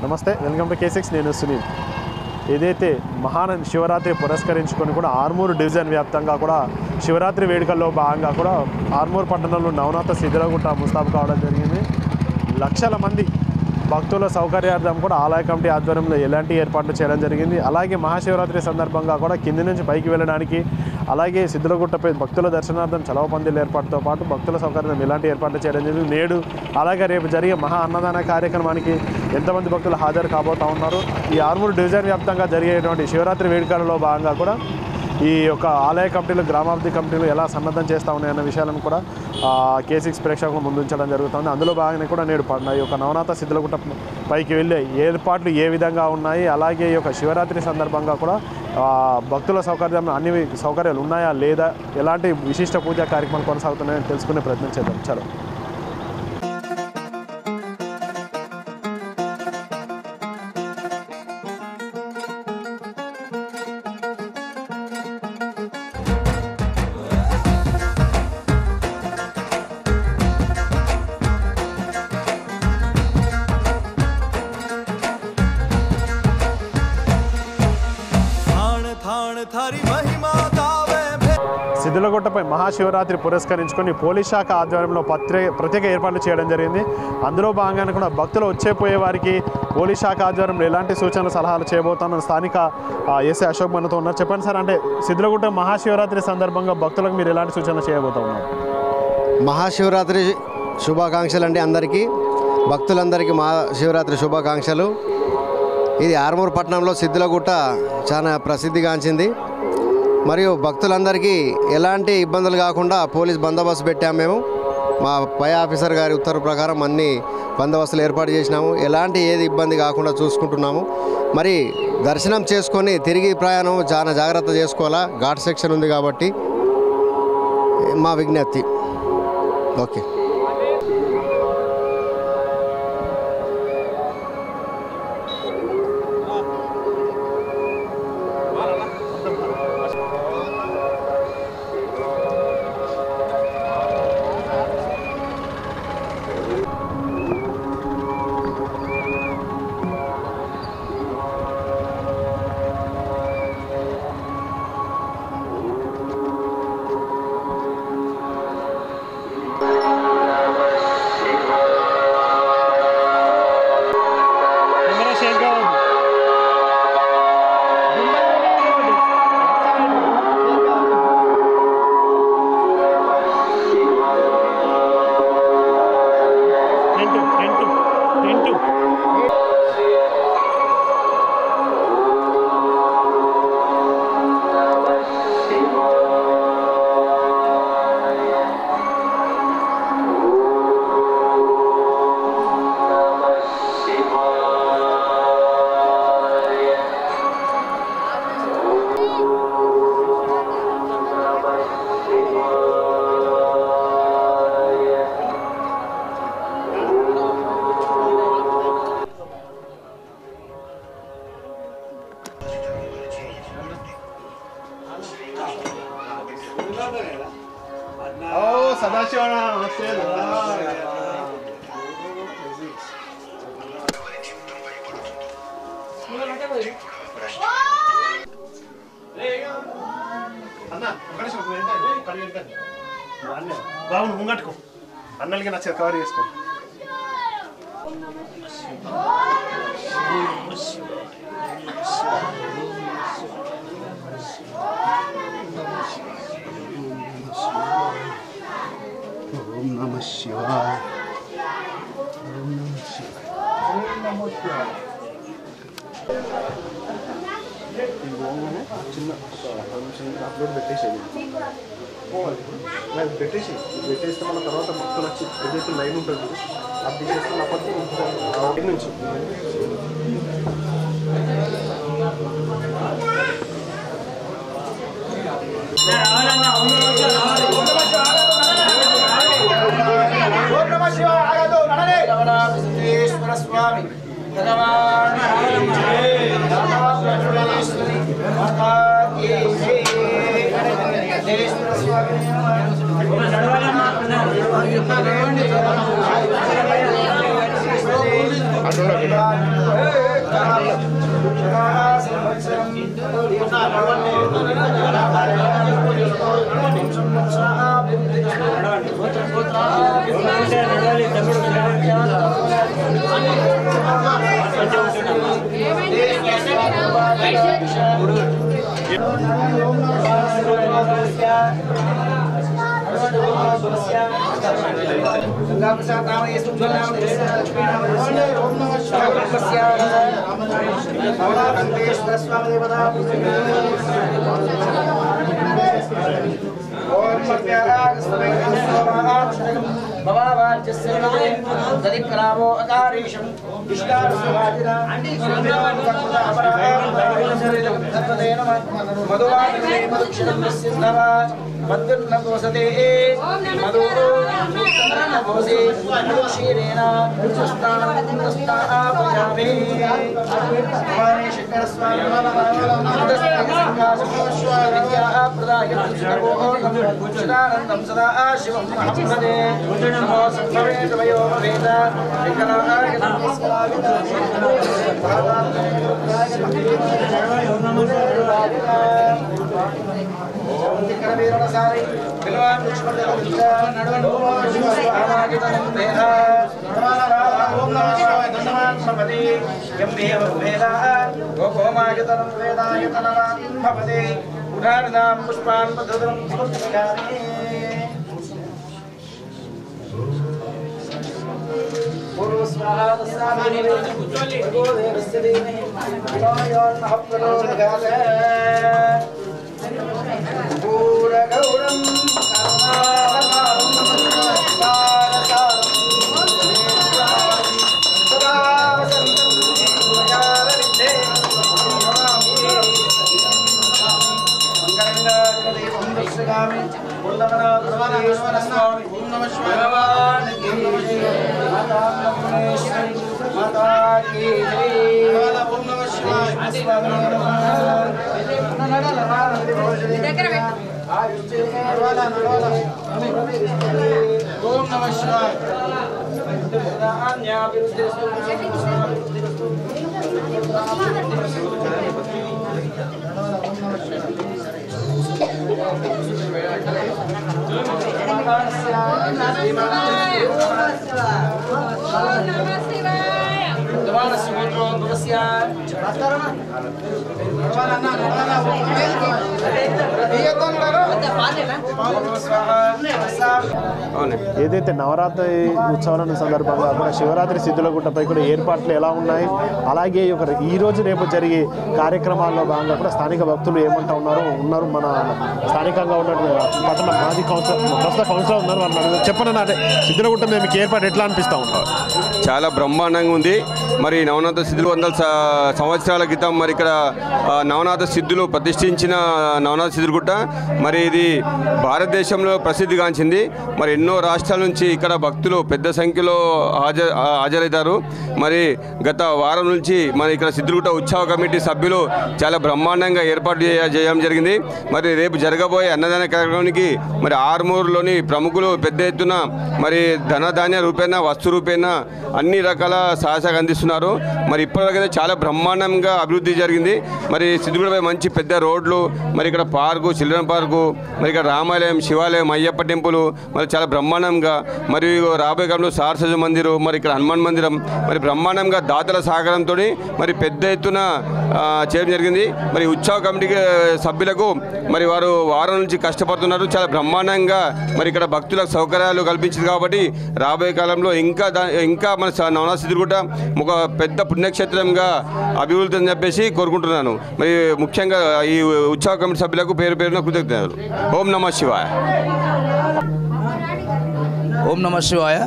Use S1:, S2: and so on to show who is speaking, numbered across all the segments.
S1: నమస్తే, welcome to K6. నేను సునీల్. ఏదైతే శివరాత్రి పురస్కరించుకొని కూడా ఆర్మూరు డివిజన్ వ్యాప్తంగా కూడా శివరాత్రి వేడుకల్లో భాగంగా కూడా ఆర్మూరు పట్టణంలో నవనాథ సిద్ధిలగుట్ట ముస్తాబు కావడం జరిగింది. లక్షల మంది భక్తుల సౌకర్యార్థం కూడా ఆలయ కమిటీ ఆధ్వర్యంలో ఎలాంటి ఏర్పాట్లు చేయడం జరిగింది. అలాగే మహాశివరాత్రి సందర్భంగా కూడా కింది నుంచి పైకి వెళ్ళడానికి, అలాగే సిద్ధిలగుట్టపై భక్తుల దర్శనార్థం చలవ పందిళ్ళ ఏర్పాటుతో పాటు భక్తుల సౌకర్యం ఎలాంటి ఏర్పాట్లు చేయడం జరిగింది. నేడు అలాగే రేపు జరిగే మహా అన్నదాన కార్యక్రమానికి ఎంతమంది భక్తులు హాజరు కాబోతూ ఉన్నారు. ఈ ఆర్మూరు డివిజన్ వ్యాప్తంగా జరిగేటువంటి శివరాత్రి వేడుకలలో భాగంగా కూడా ఈ యొక్క ఆలయ కమిటీలు, గ్రామాభివృద్ధి కమిటీలు ఎలా సన్నద్ధం చేస్తూ ఉన్నాయన్న విషయాలను కూడా K6 ప్రేక్షకులు ముందుంచడం జరుగుతుంది. అందులో భాగంగా కూడా నేడు ఈ యొక్క నవనాథ సిద్ధిలగుట్ట పైకి వెళ్ళే ఏర్పాట్లు ఏ విధంగా ఉన్నాయి, అలాగే ఈ యొక్క శివరాత్రి సందర్భంగా కూడా భక్తుల సౌకర్యం అన్ని సౌకర్యాలు ఉన్నాయా లేదా, ఎలాంటి విశిష్ట పూజా కార్యక్రమాలు కొనసాగుతున్నాయని తెలుసుకునే ప్రయత్నం చేద్దాం. చలో. సిద్ధిలగుట్టపై మహాశివరాత్రి పురస్కరించుకొని పోలీస్ శాఖ ఆధ్వర్యంలో ప్రత్యేక ఏర్పాట్లు చేయడం జరిగింది. అందులో భాగంగానే కూడా భక్తులు వచ్చేపోయే వారికి పోలీస్ శాఖ ఆధ్వర్యంలో ఎలాంటి సూచనలు, సలహాలు చేయబోతున్న స్థానిక ఎస్ఐ అశోక్ మనతో ఉన్నారు. చెప్పండి సార్, అంటే సిద్ధిలగుట్ట మహాశివరాత్రి సందర్భంగా భక్తులకు మీరు ఎలాంటి సూచనలు చేయబోతూ ఉన్నారు?
S2: మహాశివరాత్రి శుభాకాంక్షలు అండి అందరికీ, భక్తులందరికీ మహాశివరాత్రి శుభాకాంక్షలు. ఇది ఆర్మూరు పట్టణంలో సిద్ధిలగుట్ట చాలా ప్రసిద్ధిగాంచింది. మరియు భక్తులందరికీ ఎలాంటి ఇబ్బందులు కాకుండా పోలీస్ బందోబస్తు పెట్టాము. మేము మా పై ఆఫీసర్ గారి ఉత్తర్వు ప్రకారం అన్ని బందోబస్తులు ఏర్పాటు చేసినాము. ఎలాంటి ఏది ఇబ్బంది కాకుండా చూసుకుంటున్నాము. మరి దర్శనం చేసుకొని తిరిగి ప్రయాణం చాలా జాగ్రత్త చేసుకోవాలా, ఘాట్ సెక్షన్ ఉంది కాబట్టి మా విజ్ఞప్తి. ఓకే.
S1: సదాశివనా, నమస్తే. బాబు ముంగట్టుకో, అన్నలకి నచ్చదు, కవర్ చేసుకో. ఓం నమః శివాయ, ఓం నమః శివాయ, ఓం నమః శివాయ. చిన్న అప్లోడ్ పెట్టేసేది, పెట్టేస్తే మన తర్వాత భక్తులు వచ్చి ఏదైతే లైన్ ఉంటుంది అది తీసేస్తున్నప్పటికీ నుంచి
S3: స్వామి
S1: అటు ఏదైతే నవరాత్రి ఉత్సవాల సందర్భంగా కూడా శివరాత్రి సిద్ధులగుట్టపై కూడా ఏర్పాట్లు ఎలా ఉన్నాయి, అలాగే ఈ రోజు రేపు జరిగే కార్యక్రమాల్లో భాగంగా కూడా స్థానిక భక్తులు ఏమంటా ఉన్నారు మన స్థానికంగా ఉన్నటువంటి పట్టణ మాజీ ప్రస్తుత కౌన్సిలర్ ఉన్నారు, వాళ్ళు అడుగుతారు. చెప్పండి అంటే సిద్ధులగుట్ట మీద మీకు ఏర్పాటు ఎట్లా అనిపిస్తూ ఉంటారు?
S3: చాలా బ్రహ్మాండంగా ఉంది. మరి నవనాథ సిద్ధులు 100 సంవత్సరాల క్రితం మరి ఇక్కడ నవనాథ సిద్ధులు ప్రతిష్ఠించిన నవనాథ సిద్ధులగుట్ట మరి ఇది భారతదేశంలో ప్రసిద్ధిగాంచింది. మరి ఎన్నో రాష్ట్రాల నుంచి ఇక్కడ భక్తులు పెద్ద సంఖ్యలో హాజరవుతారు. మరి గత వారం నుంచి మరి ఇక్కడ సిద్ధులగుట్ట ఉత్సవ కమిటీ సభ్యులు చాలా బ్రహ్మాండంగా ఏర్పాటు చేయడం జరిగింది. మరి రేపు జరగబోయే అన్నదాన కార్యక్రమానికి మరి ఆర్మూరులోని ప్రముఖులు పెద్ద ఎత్తున మరి ధనధాన్య రూపేణ వస్తు రూపేణ అన్ని రకాల సహాయం అందిస్తున్నారు. మరి ఇప్పటివరకైతే చాలా బ్రహ్మాండంగా అభివృద్ధి జరిగింది. మరి సిద్ధులగుట్టపై మంచి పెద్ద రోడ్లు, మరి ఇక్కడ పార్కు, చిల్డ్రన్ పార్కు, మరి ఇక్కడ రామాలయం, శివాలయం, అయ్యప్ప టెంపుల్ మరి చాలా బ్రహ్మాండంగా, మరియు రాబోయే కాలంలో సారస్వత మందిరం, మరి ఇక్కడ హనుమాన్ మందిరం మరి బ్రహ్మాండంగా దాతల సహకారంతో మరి పెద్ద ఎత్తున చేయడం జరిగింది. మరి ఉత్సవ కమిటీ సభ్యులకు మరి వారు వారం నుంచి కష్టపడుతున్నారు. చాలా బ్రహ్మాండంగా మరి ఇక్కడ భక్తులకు సౌకర్యాలు కల్పించింది కాబట్టి రాబోయే కాలంలో ఇంకా మన నవనాథ సిద్ధులగుట్ట ఒక పెద్ద పుణ్యక్షేత్రంగా అభివృద్ధి అని చెప్పేసి కోరుకుంటున్నాను. మరి ముఖ్యంగా ఈ ఉత్సవ కమిటీ సభ్యులకు పేరు పేరున కృతజ్ఞతలు. ఓం నమః శివాయ.
S4: ఓం నమః శివాయ.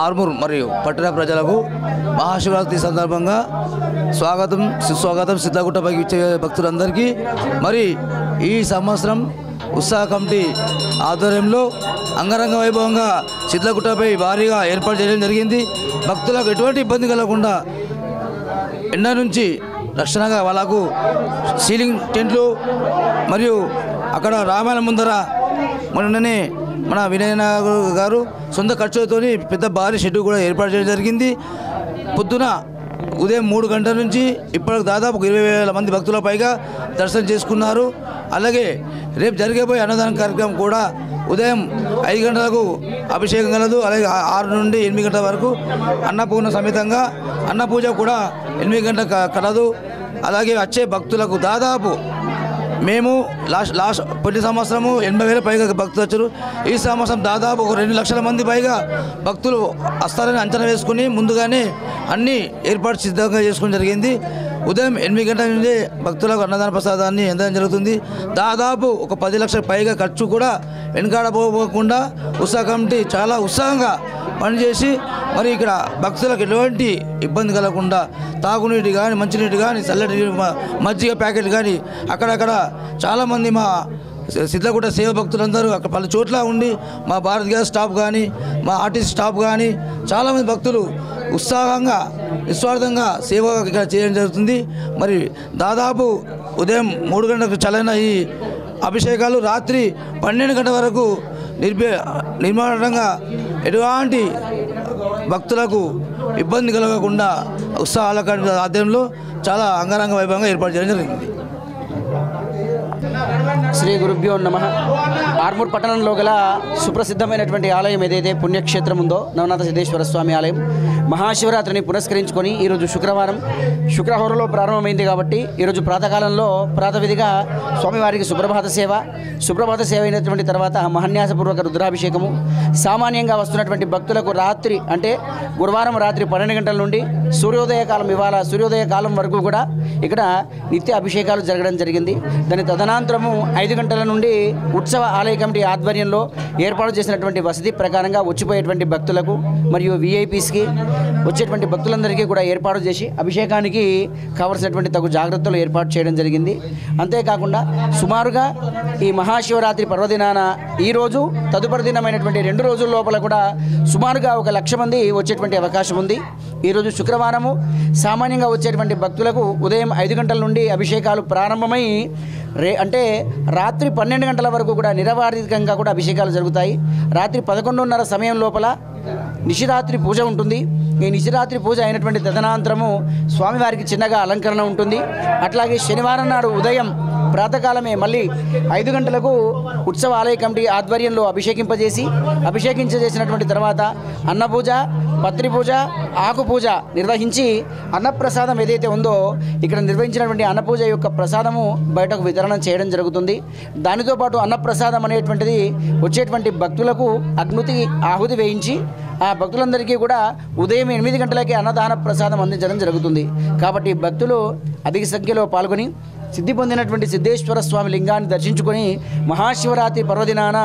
S4: ఆర్మూర్ మరియు పట్టణ ప్రజలకు మహాశివరాత్రి సందర్భంగా స్వాగతం సుస్వాగతం. సిద్ధగుట్టపైకి ఇచ్చే భక్తులందరికీ మరి ఈ సంవత్సరం ఉత్సవ కమిటీ ఆధ్వర్యంలో అంగరంగ వైభవంగా సిద్ధగుట్టపై భారీగా ఏర్పాటు చేయడం జరిగింది. భక్తులకు ఎటువంటి ఇబ్బంది కలగకుండా ఎండ నుంచి రక్షణగా వాళ్ళకు సీలింగ్ టెంట్లు మరియు అక్కడ రామాయణ ముందర మొన్ననే మన వినయన గారు సొంత ఖర్చులతో పెద్ద భారీ షెడ్ కూడా ఏర్పాటు చేయడం జరిగింది. పొద్దున ఉదయం 3 గంటల నుంచి ఇప్పటికి దాదాపు 20,000 మంది భక్తుల పైగా దర్శనం చేసుకున్నారు. అలాగే రేపు జరిగేపోయే అన్నదాన కార్యక్రమం కూడా ఉదయం 5 గంటలకు అభిషేకం కలదు. అలాగే 6 నుండి 8 గంటల వరకు అన్నపూర్ణ సమేతంగా అన్న పూజ కూడా 8 గంటలకు కలదు. అలాగే వచ్చే భక్తులకు దాదాపు మేము లాస్ట్ ప్రతి సంవత్సరము 80,000 పైగా భక్తులు వచ్చారు. ఈ సంవత్సరం దాదాపు 2 లక్షల మంది పైగా భక్తులు వస్తారని అంచనా వేసుకుని ముందుగానే అన్ని ఏర్పాటు సిద్ధంగా చేసుకోవడం జరిగింది. ఉదయం 8 గంటల నుండి భక్తులకు అన్నదాన ప్రసాదాన్ని అందడం జరుగుతుంది. దాదాపు ఒక 10 లక్షల పైగా ఖర్చు కూడా వెనకాడపోకుండా ఉత్సవ కమిటీ చాలా ఉత్సాహంగా పనిచేసి మరి ఇక్కడ భక్తులకు ఎటువంటి ఇబ్బంది కలగకుండా తాగునీటి కానీ మంచినీటి కానీ చల్లటి మజ్జిగ ప్యాకెట్ కానీ అక్కడక్కడ చాలామంది మా సిద్ధగుట్ట సేవ భక్తులందరూ అక్కడ పలు చోట్ల ఉండి మా భారత్ గ్యాస్ స్టాఫ్ కానీ మా ఆర్టీసీ స్టాఫ్ కానీ చాలామంది భక్తులు ఉత్సాహంగా నిస్వార్థంగా సేవ ఇక్కడ చేయడం జరుగుతుంది. మరి దాదాపు ఉదయం 3 గంటలకు చలైన ఈ అభిషేకాలు రాత్రి 12 గంటల వరకు నిర్మాణంగా ఎటువంటి భక్తులకు ఇబ్బంది కలగకుండా ఉత్సాహాల ఆధ్వర్యంలో చాలా అంగరంగ వైభవంగా ఏర్పాటు చేయడం జరిగింది.
S5: శ్రీ గురుభ్యో నమః. ఆర్మూర్ పట్టణంలో గల సుప్రసిద్ధమైనటువంటి ఆలయం ఏదైతే పుణ్యక్షేత్రం ఉందో నవనాథ సిద్ధేశ్వర స్వామి ఆలయం మహాశివరాత్రిని పురస్కరించుకొని ఈరోజు శుక్రవారంలో ప్రారంభమైంది కాబట్టి ఈరోజు ప్రాతకాలంలో ప్రాతవిధిగా స్వామివారికి సుప్రభాత సేవ అయినటువంటి తర్వాత మహాన్యాసపూర్వక రుద్రాభిషేకము. సామాన్యంగా వస్తున్నటువంటి భక్తులకు రాత్రి అంటే గురువారం రాత్రి 12 గంటల నుండి సూర్యోదయ కాలం వరకు కూడా ఇక్కడ నిత్య అభిషేకాలు జరగడం జరిగింది. దాని తదనంతరము 5 గంటల నుండి ఉత్సవ ఆలయ కమిటీ ఆధ్వర్యంలో ఏర్పాటు చేసినటువంటి వసతి ప్రకారంగా వచ్చిపోయేటువంటి భక్తులకు మరియు విఐపీస్కి వచ్చేటువంటి భక్తులందరికీ కూడా ఏర్పాటు చేసి అభిషేకానికి కావలసినటువంటి తగు జాగ్రత్తలు ఏర్పాటు చేయడం జరిగింది. అంతేకాకుండా సుమారుగా ఈ మహాశివరాత్రి పర్వదినాన ఈరోజు తదుపరి దినమైనటువంటి 2 రోజుల లోపల కూడా సుమారుగా 1,00,000 మంది వచ్చేటువంటి అవకాశం ఉంది. ఈరోజు శుక్రవారము సామాన్యంగా వచ్చేటువంటి భక్తులకు ఉదయం 5 గంటల నుండి అభిషేకాలు ప్రారంభమై అంటే రాత్రి 12 గంటల వరకు కూడా నిరవాధికంగా కూడా అభిషేకాలు జరుగుతాయి. రాత్రి 11:30 సమయం లోపల నిశిరాత్రి పూజ ఉంటుంది. ఈ నిశిరాత్రి పూజ అయినటువంటి తదనంతరము స్వామివారికి చిన్నగా అలంకరణ ఉంటుంది. అట్లాగే శనివారం నాడు ఉదయం ప్రాతకాలమే మళ్ళీ 5 గంటలకు ఉత్సవ ఆలయ కమిటీ ఆధ్వర్యంలో అభిషేకించేసినటువంటి తర్వాత అన్నపూజ, పత్రి పూజ, ఆకు పూజ నిర్వహించి అన్నప్రసాదం ఏదైతే ఉందో ఇక్కడ నిర్వహించినటువంటి అన్నపూజ యొక్క ప్రసాదము బయటకు వితరణ చేయడం జరుగుతుంది. దానితో పాటు అన్నప్రసాదం అనేటువంటిది వచ్చేటువంటి భక్తులకు అగ్నికి ఆహుతి వేయించి ఆ భక్తులందరికీ కూడా ఉదయం 8 గంటలకే అన్నదాన ప్రసాదం అందించడం జరుగుతుంది. కాబట్టి భక్తులు అధిక సంఖ్యలో పాల్గొని సిద్ధి పొందినటువంటి సిద్ధేశ్వర స్వామి లింగాన్ని దర్శించుకొని మహాశివరాత్రి పర్వదినాన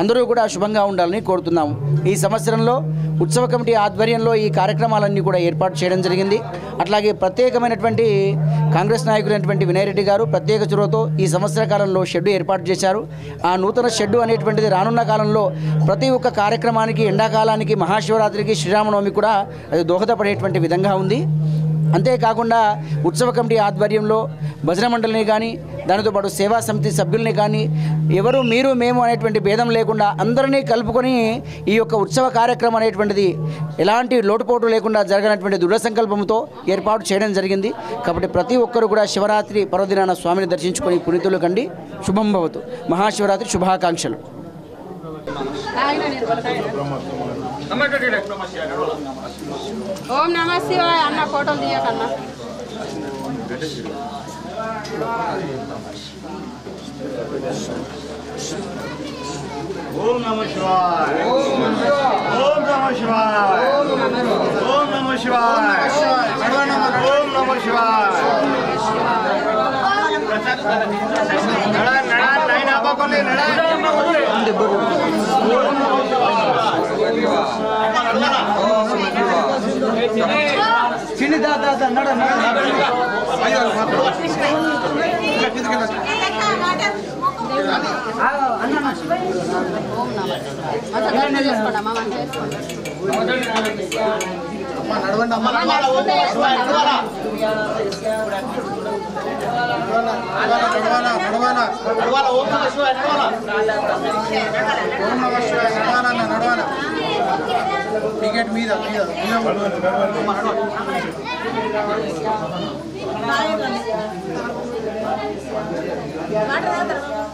S5: అందరూ కూడా శుభంగా ఉండాలని కోరుతున్నాము. ఈ సంవత్సరంలో ఉత్సవ కమిటీ ఆధ్వర్యంలో ఈ కార్యక్రమాలన్నీ కూడా ఏర్పాటు చేయడం జరిగింది. అట్లాగే ప్రత్యేకమైనటువంటి కాంగ్రెస్ నాయకులైనటువంటి వినయ్ రెడ్డి గారు ప్రత్యేక చొరవతో ఈ సంవత్సర కాలంలో షెడ్డు ఏర్పాటు చేశారు. ఆ నూతన షెడ్డు అనేటువంటిది రానున్న కాలంలో ప్రతి ఒక్క కార్యక్రమానికి ఎండాకాలానికి మహాశివరాత్రికి శ్రీరామనవమి కూడా అది దోహదపడేటువంటి విధంగా ఉంది. అంతేకాకుండా ఉత్సవ కమిటీ ఆధ్వర్యంలో భజన మండలిని కానీ దానితో పాటు సేవా సమితి సభ్యుల్ని కానీ ఎవరు మీరు మేము అనేటువంటి భేదం లేకుండా అందరినీ కలుపుకొని ఈ యొక్క ఉత్సవ కార్యక్రమం అనేటువంటిది ఎలాంటి లోటుపోటు లేకుండా జరగనటువంటి దృఢ సంకల్పంతో ఏర్పాటు చేయడం జరిగింది. కాబట్టి ప్రతి ఒక్కరు కూడా శివరాత్రి పర్వదినాన స్వామిని దర్శించుకొని పునీతులు కండి. శుభం భవతు. మహాశివరాత్రి శుభాకాంక్షలు.
S6: ఓం నమః శివాయ అన్న ఫోటోలు తీయకన్నా.
S7: ఓం నమః శివాయ. ఓం నమః శివాయ. ఓం నమః శివాయ. ఓం నమః శివాయ. లైన్ ఆపకోలే చిన్ని దాదా నడ టికెట్ మీద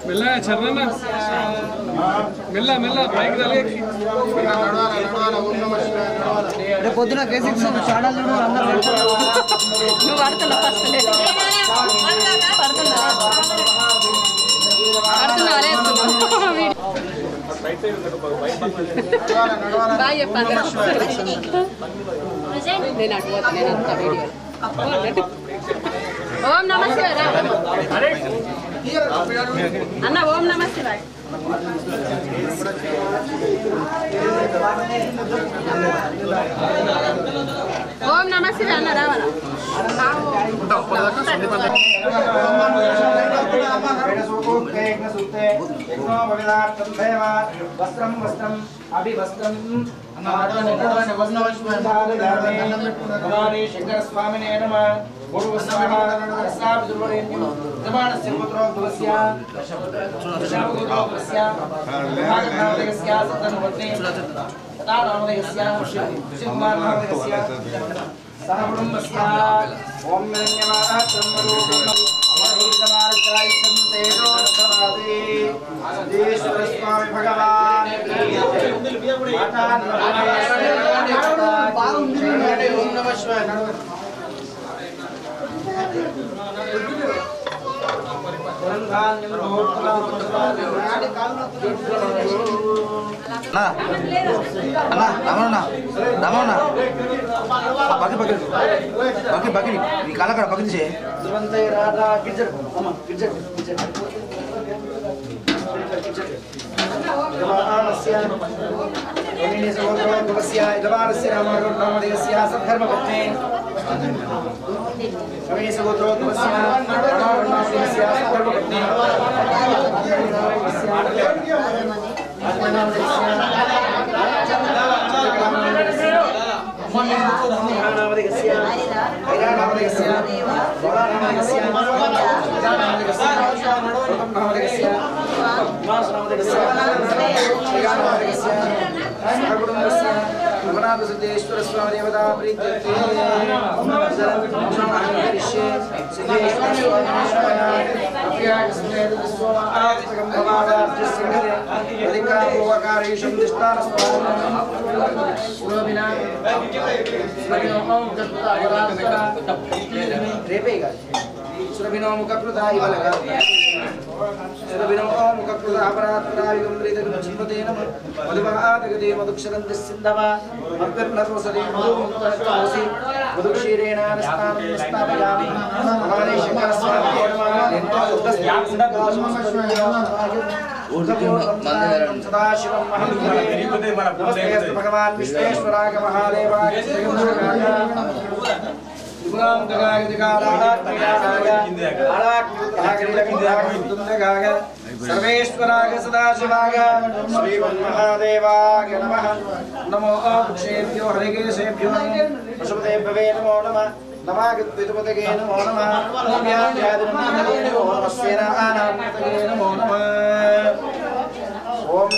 S8: మెల్లగా చర్రన్నా మెల్ల మెల్ల పైకి తలెక్కి
S5: రేపు పొద్దున కేసిక్స్ ఛానల్ చూడు అందరూ
S6: నువ్వు పడుతున్నా ఫస్ట్ బాయ్ చెప్పాను నేను అటు నేను అంతా వీడియో ఓం నమ శివాయ అన్న ఓం నమ శివాయ ఓం నమ శివాయ అన్న రావణ
S9: వస్త్రం వస్త్రం అభివస్త్రం శంకర స్వామినే నమ స్వామి భగవాన్ కాలక్కడ పక్కన సిద్ధేశ్వర స్వామి దేవతా ప్రీత్యర్థే भगवान विश्वेश्वराय महादेवाय सर्वेश्वराय सदाशिवाय श्रीमन्महादेवाय नमः। नमो अक्षेभ्यो हरिकेशेभ्यो पशुपतेभ्ये नमो नमः। नमागद्वितपतये नमो नमः। नमो सेनानामपतये नमो नमः। ओम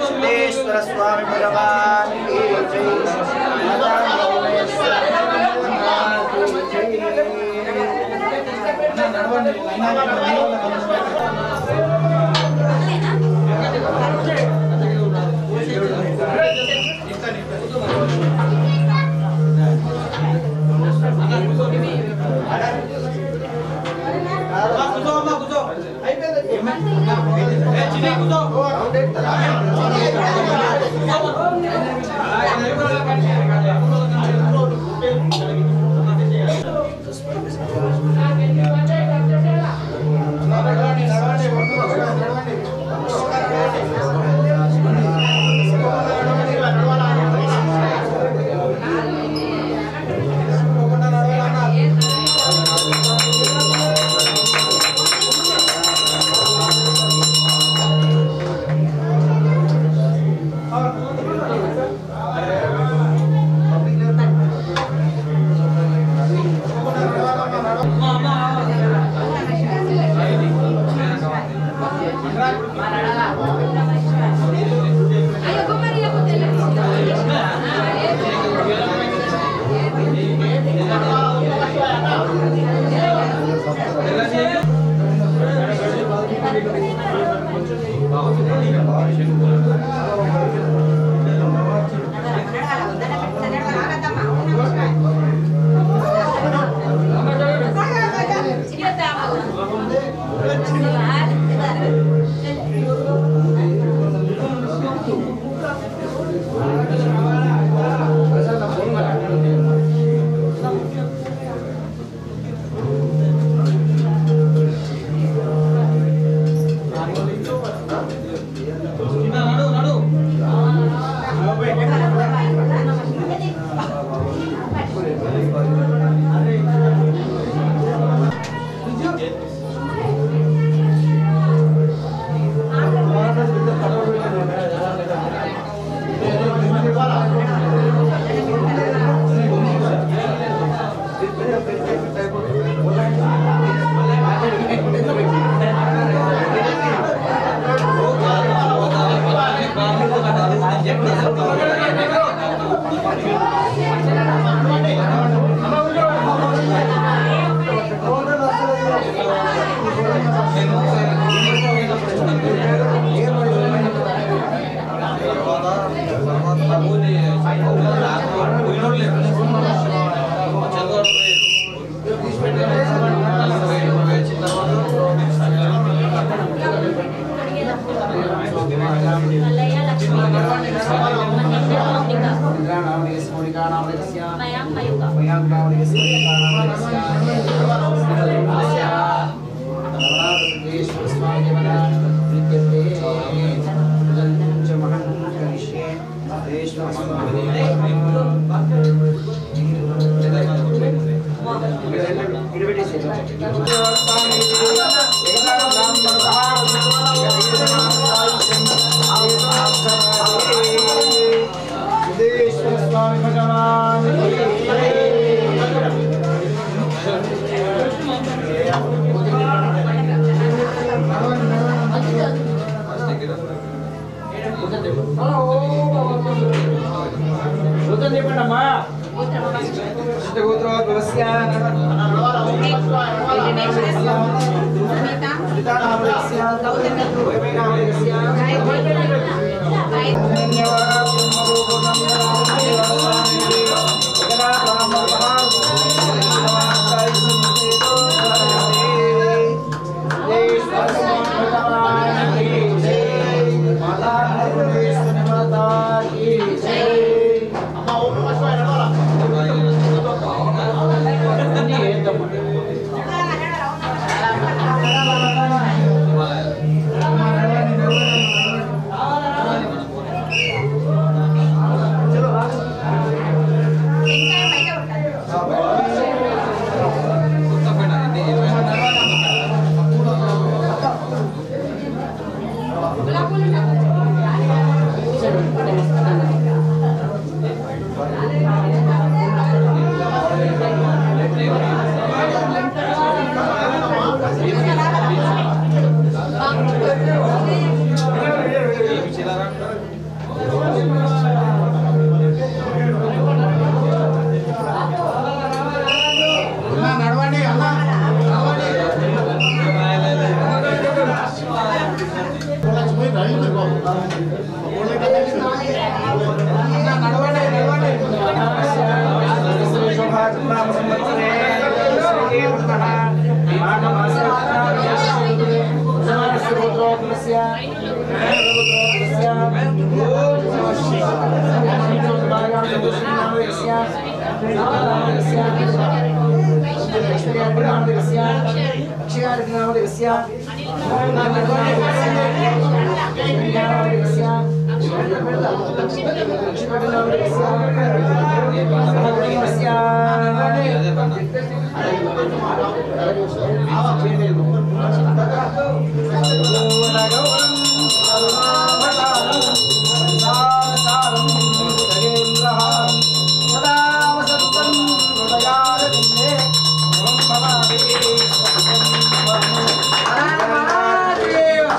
S9: सिद्धेश्वर स्वामी भगवान की जय।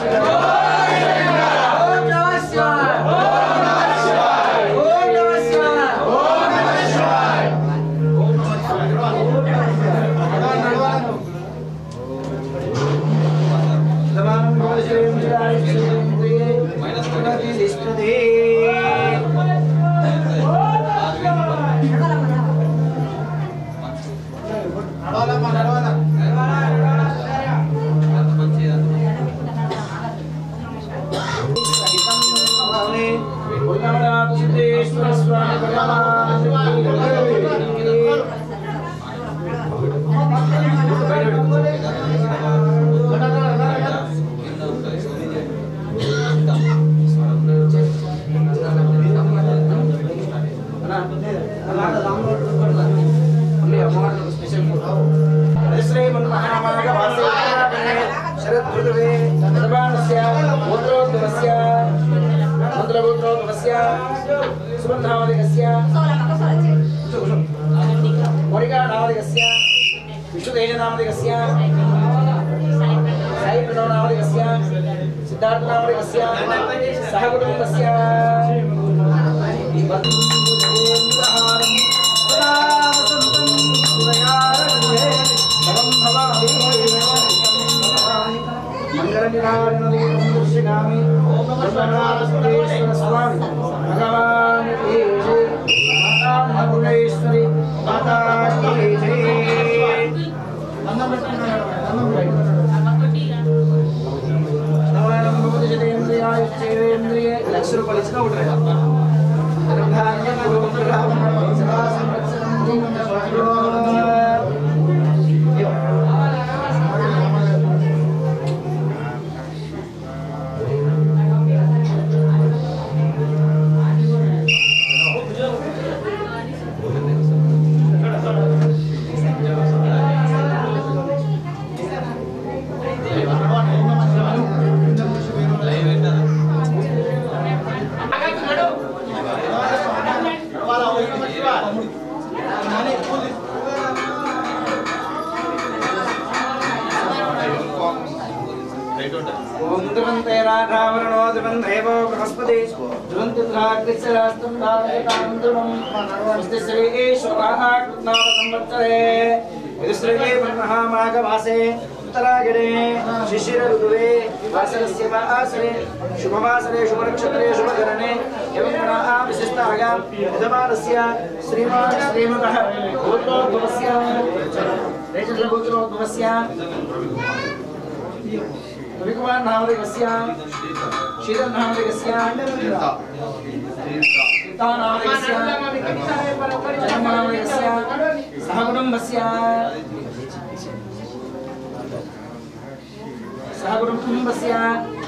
S9: Hare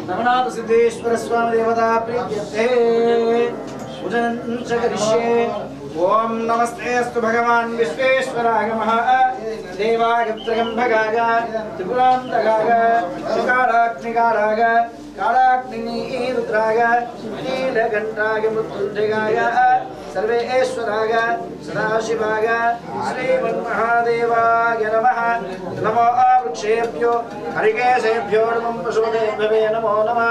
S9: नवनाथ सिद्धेश्वर स्वामी देवता प्रीत्यर्थे पूजनं च करिष्ये। ओम नमस्तेस्तु भगवान् विश्वेश्वराय देवाय त्र्यम्बकाय त्रिपुरान्तकाय त्रिकालाग्निकालाय कालाग्निरुद्राय नीलकण्ठाय मृत्युञ्जयाय सर्वेश्वराय सदाशिवाय श्रीमन्महादेवाय नमः। नमो वृक्षेभ्यो हरिकेशेभ्यो नमो पशुपतेभ्यो नमो नमः।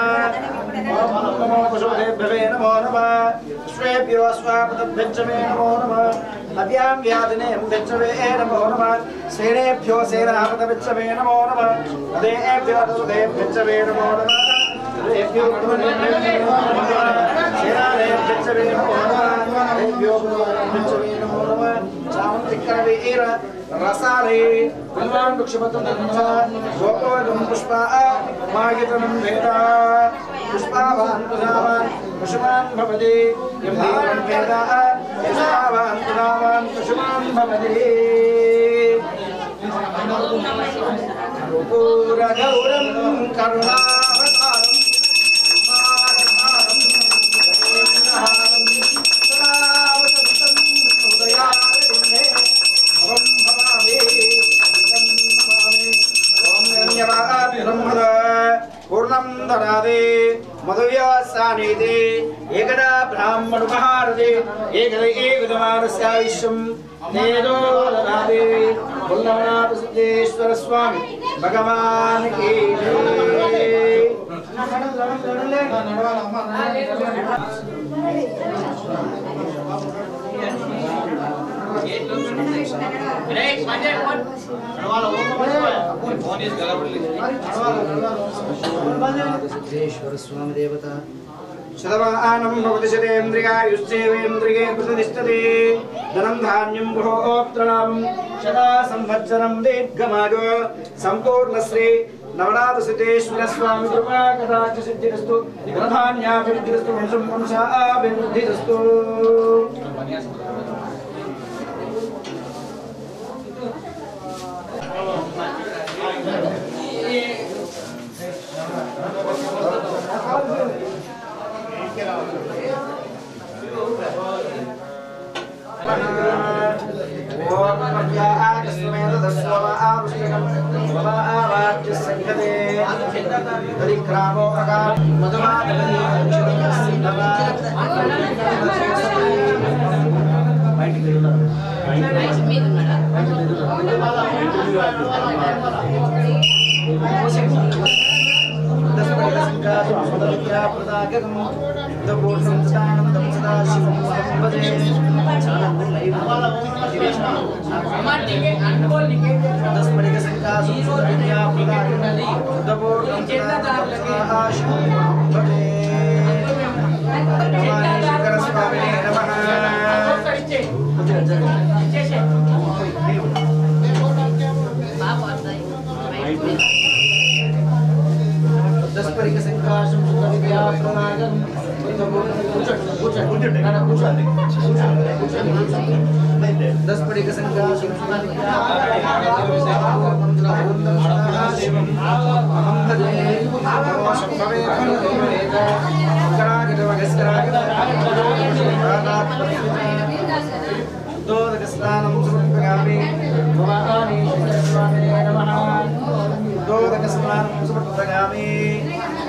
S9: नमो पशुपतेभ्यो नमो नमः। श्वेभ्यो स्वापतेभ्यो नमो नमः। अद्यां व्याधिने भिक्षवे नमो नमः। सेनेभ्यो सेनापतेभ्यो नमो नमः। देभ्यो भिक्षवे नमो नमः। देभ्यो सेनापतेभ्यो नमो नमः। देभ्यो भिक्षवे नमो नमः। चामुण्डिकरवीर रसाले बलवान् वृक्षपतनञ्च गोपोदं पुष्पा मागितनं वेदा पुष्पावान् पुष्पावान् पुष्पान् भवति यं वेदा पुष्पावान् पुष्पावान् पुष्पान् भवति। पूरगौरं करुणावतारं पूर्णं ददाति मधुव्यवसानीति एकदा ब्राह्मणोपहारति एकदा एकदमानस्याविश्वं नेदो ददाति। वल्लभनाथ सिद्धेश्वर स्वामी भगवान् की जय। सिद्धेश्वर स्वामी देवता शतमानं भवति शतेन्द्रियायुश्चेवेन्द्रिये प्रतिष्ठते धनं धान्यं गृहोत्तरं शता संवत्सरं दीर्घमायु सम्पूर्णश्री नवनाथ सिद्धेश्वर स्वामी कृपा कथाच सिद्धिरस्तु धनधान्याभिवृद्धिरस्तु वंशं वंशाभिवृद्धिरस्तु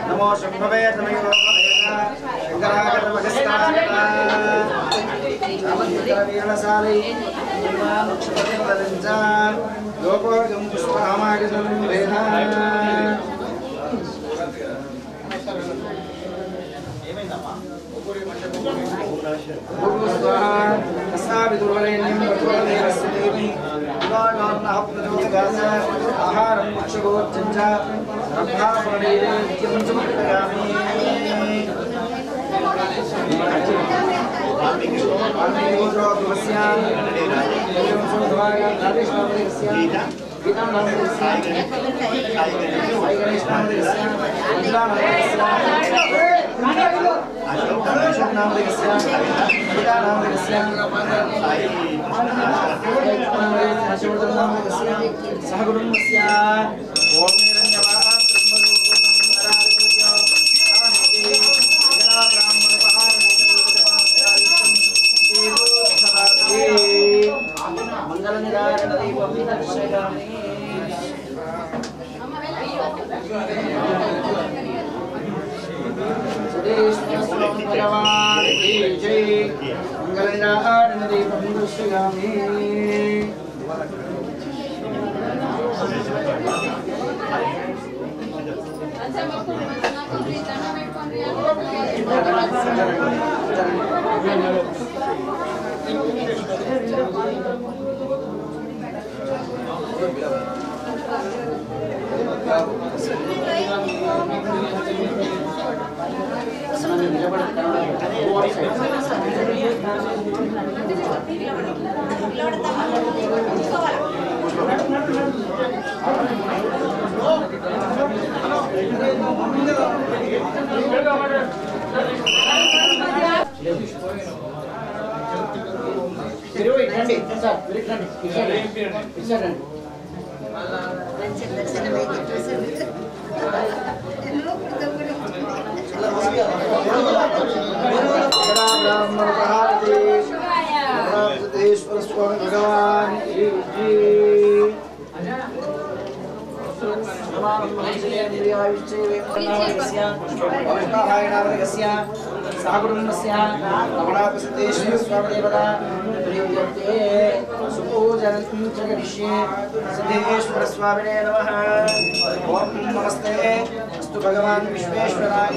S9: नमो शंभवे तमयो वीरशाली लोकोगम पुष्पहामागम वेदा आहारं क्षगोच्च सिद्धेश्वर स्वामिने नमः। ओम नमस्ते अस्तु भगवान विश्वेश्वराय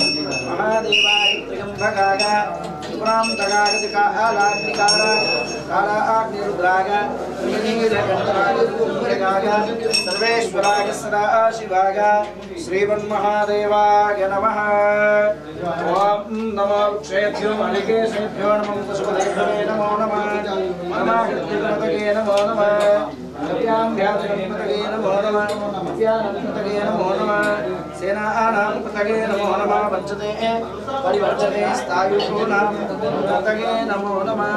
S9: महादेवाय त्र्यंबकाय त्रिपुरां दगागतिका आलाग्निकारा कालाग्निरुद्राग नीलकण्ठराग सर्वेश्वराय सदा शिवाय श्रीमन्महादेवाय नमः। ओम नमो क्षेभ्यो अलिकेशेभ्यो नमो वसुदेवाय नमो नमः। नमः गणपतये नमो नमः। नव्यां व्यासपतये नमो नमः। नव्यानपतये नमो नमः। सेनानापतये नमो नमः। वज्रते परिवर्तते स्थायुनां पतये नमो नमः।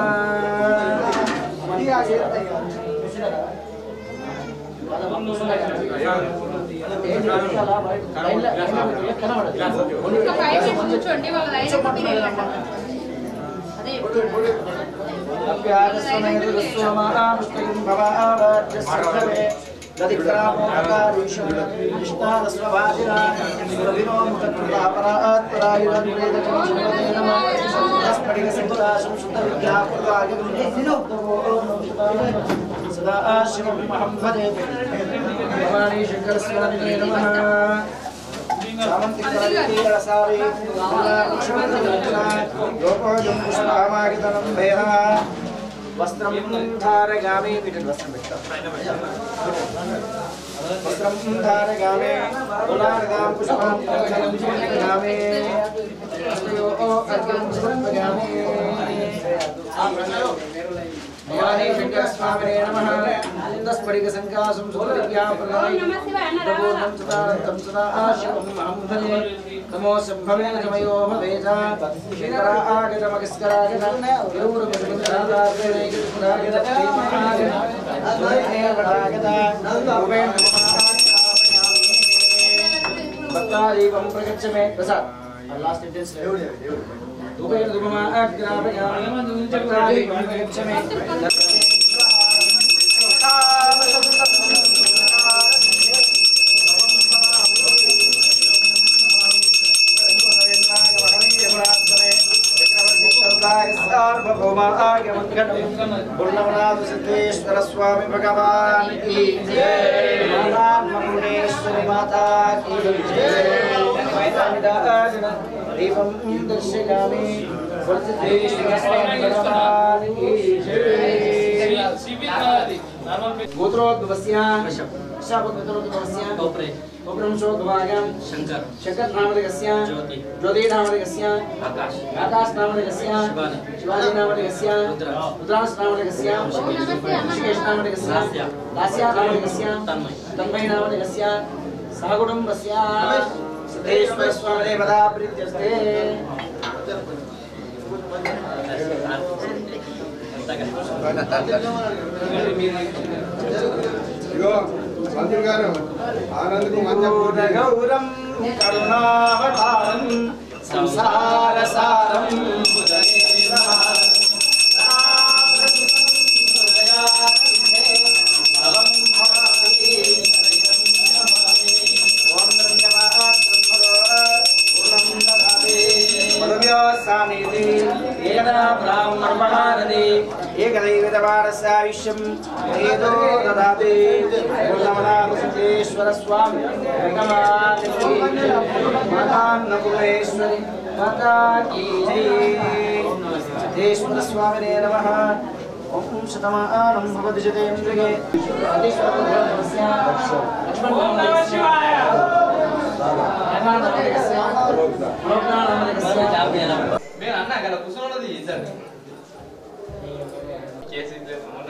S9: सदा शिवं महम्मदे भवानी शंकर स्वामिने नमः। सामंतिकरासारे लोकोजं पुष्पामागितनं भेह वस्त्रं धारयामि वस्त्रं धारयामि गुलार्गां पुष्पां धारयामि अर्घ्यं समर्पयामि। भवानी शंकर स्वामिने नमः। स्फटिक संकाशं सुतदिव्यां प्रदानं सदानन्दं सदा शिवं महम्मदे नमो संभवे नमयो भवेत शंकरा आगतमगस्करागत विरूढपुष्परागागत भक्तादीपं प्रगच्छ मे प्रसाद लास्ट सेंटेंस धूपेन धूपमा अग्रापयामि भक्तादीपं प्रगच्छ मे सिद्धेश्वर स्वामी भगवान की जय। अन्नपूर्णेश्वरी माता की जय। दीपं दर्शयामि सिद्धेश्वर स्वामी भगवान की जय। गोत्रोद्भवस्य शापगोत्रोद्भवस्य गोब्रंशोद्भवायां शंकर नामधेयस्य ज्योति नामधेयस्य आकाश नामधेयस्य शिवाजी नामधेयस्य रुद्रांश नामधेयस्य ऋषिकेश नामधेयस्य दास्या नामधेयस्य तन्मय नामधेयस्य सहकुटुम्बस्य सिद्धेश्वर स्वामिने पदा प्रीत्यस्ते।
S3: మంత్రి గారు ఆనందకు
S9: గౌరం కరుణావతారం సంసార సారం एकदैवतवारस्यायुष्यं वेदो ददाति। सिद्धेश्वर स्वामी अन्नपूर्णेश्वरी माता की जय। सिद्धेश्वर स्वामिने नमः। ओम शतमानं भवति शतेन्द्रिये
S8: అన్న అక్కడ కూర్చోన్నది సార్ కేసు మొన్న